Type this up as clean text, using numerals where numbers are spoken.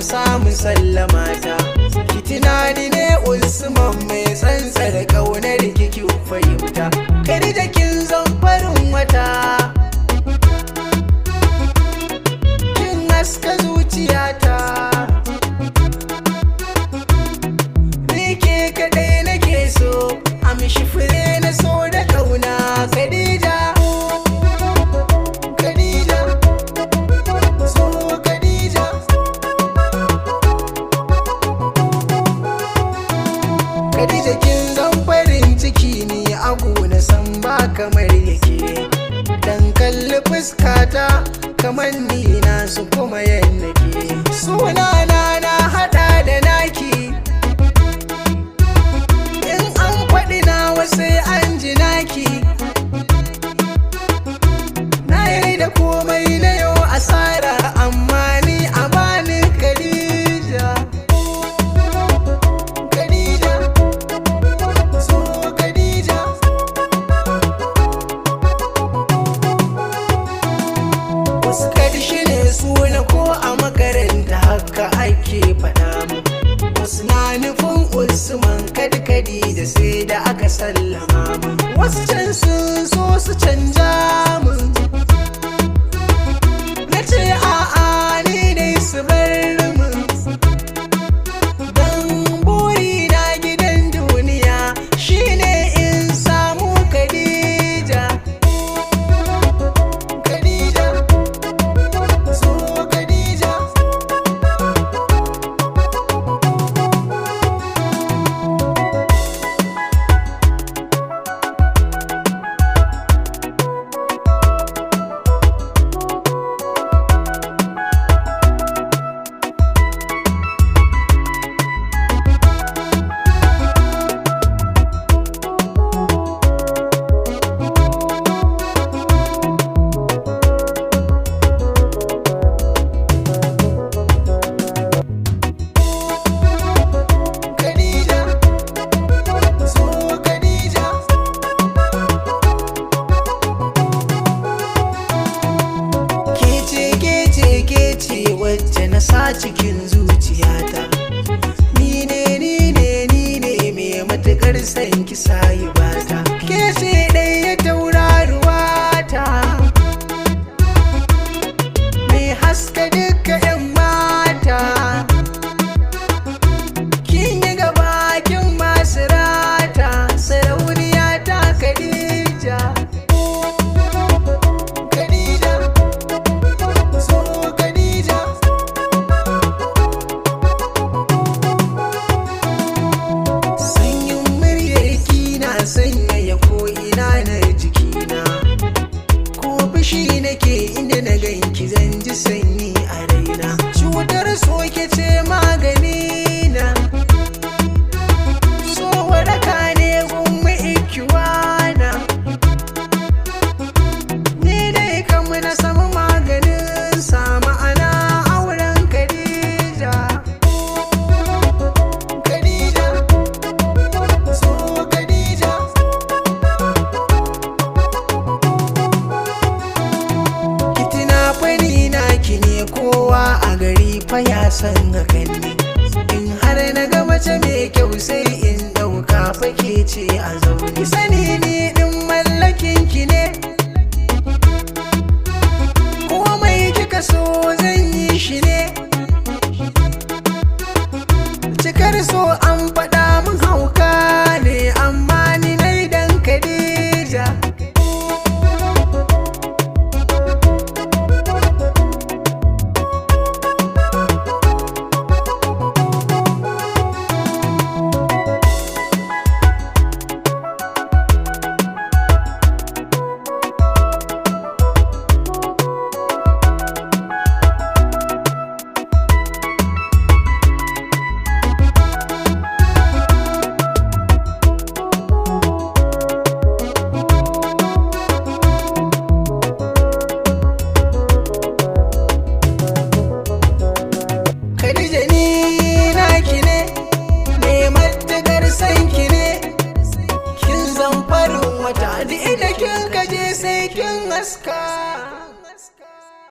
samu sallama ta. Ki tunani ne Usman mai tsantsar ƙaunar ki fahimta. Khadija kin zan farin wata, kin haska zuciyata. Ni ke kaɗai nake so, amshi fure na so da ƙauna. Khadija, Khadija, so Khadija. Khadija kin zan farin ciki ni abu na san ba kamar yake. Dan kalli fuskata kamar ni na su kuma yannake. Sunana na hada da naki, in an faɗi nawa sai an ji naki. Na yi da komai na yau asara, amma ni a bani Khadija. Khadija, so Khadija. Wasu karshe ne suna ko a makaranta haka ake faɗa mu. Wasu na nufin Usman kadkadi da sai da aka sallama mu. Wasu can sun so su canja mu, na ce a'a ni dai su bar mu. Dan buri na gidan duniya shine in samu Khadija. Khadija, so Khadija. Khadija, so Khadija. Kece wacce na sa cikin zuciyata. Ni ne mai matukar san ki sayi bata. Ke ce ɗaya tauraruwa ta, mai haska duka 'yan mata. Kin yi gaba kin masu rata, sarauniya ta Khadija. Khadija, so Khadija. Sanyin muryarki na sanyaya ko'ina na jikina. Ko fushi nake inda na ganki zan ji sanyi a raina. Cutar soke ce magani na, so waraka ne gumma ikiwana. Ni dai kam na samu maganin sa, ma'ana auren Khadija. Khadija, so Khadija. Kitina fani naki ne, kowa a gari fa ya san hakan ne. In har na ga mace mai kyau sai in ɗauka fake ce a zaune. Ki sani ni ɗin mallakin ki ne, komai kika so zan yi shi ne. Cikar so an faɗa min hauka ne, amma ni nai dan Khadija. wata duk inda kin kaje sai kin haska.